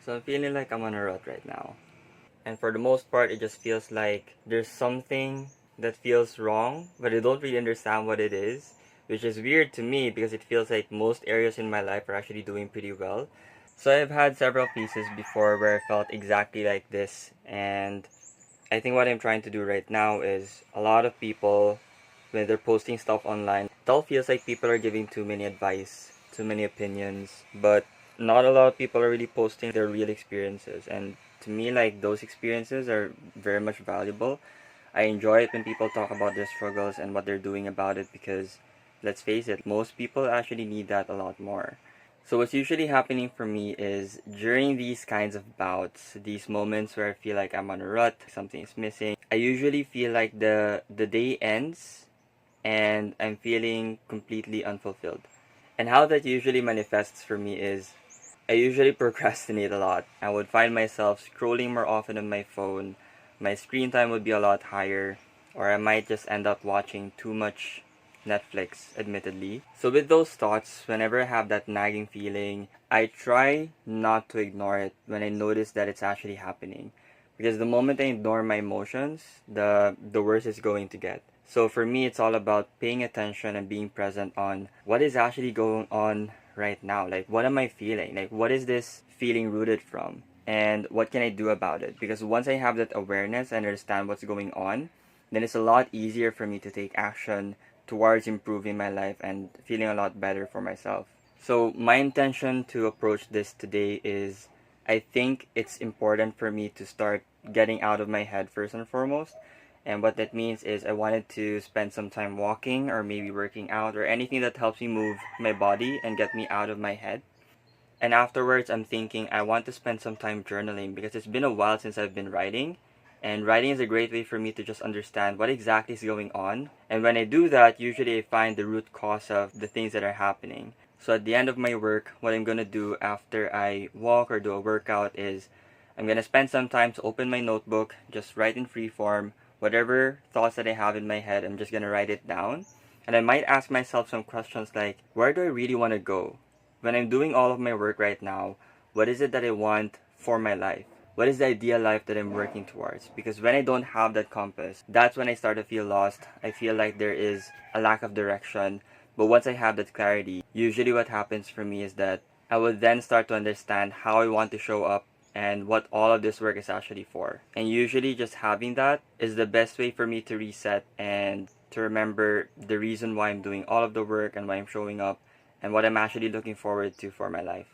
So I'm feeling like I'm on a rut right now. And for the most part, it just feels like there's something that feels wrong, but I don't really understand what it is, which is weird to me because it feels like most areas in my life are actually doing pretty well. So I've had several pieces before where I felt exactly like this, and I think what I'm trying to do right now is a lot of people, when they're posting stuff online, it all feels like people are giving too many advice, too many opinions, but not a lot of people are really posting their real experiences. And to me, like those experiences are very much valuable. I enjoy it when people talk about their struggles and what they're doing about it because let's face it, most people actually need that a lot more. So what's usually happening for me is during these kinds of bouts, these moments where I feel like I'm on a rut, something is missing, I usually feel like the day ends and I'm feeling completely unfulfilled. And how that usually manifests for me is I usually procrastinate a lot. I would find myself scrolling more often on my phone. My screen time would be a lot higher, or I might just end up watching too much Netflix, admittedly. So, with those thoughts, whenever I have that nagging feeling, I try not to ignore it when I notice that it's actually happening. Because the moment I ignore my emotions, the worse it's going to get. So for me, it's all about paying attention and being present on what is actually going on right now. Like, what am I feeling? Like, what is this feeling rooted from? And what can I do about it? Because once I have that awareness and understand what's going on, then it's a lot easier for me to take action towards improving my life and feeling a lot better for myself. So, my intention to approach this today is I think it's important for me to start getting out of my head first and foremost. And what that means is I wanted to spend some time walking or maybe working out or anything that helps me move my body and get me out of my head. And afterwards, I'm thinking I want to spend some time journaling because it's been a while since I've been writing. And writing is a great way for me to just understand what exactly is going on. And when I do that, usually I find the root cause of the things that are happening. So at the end of my work, what I'm going to do after I walk or do a workout is I'm going to spend some time to open my notebook, just write in free form. Whatever thoughts that I have in my head, I'm just going to write it down. And I might ask myself some questions like, where do I really want to go? When I'm doing all of my work right now, what is it that I want for my life? What is the ideal life that I'm working towards? Because when I don't have that compass, that's when I start to feel lost. I feel like there is a lack of direction. But once I have that clarity, usually what happens for me is that I will then start to understand how I want to show up and what all of this work is actually for. And usually just having that is the best way for me to reset and to remember the reason why I'm doing all of the work and why I'm showing up and what I'm actually looking forward to for my life.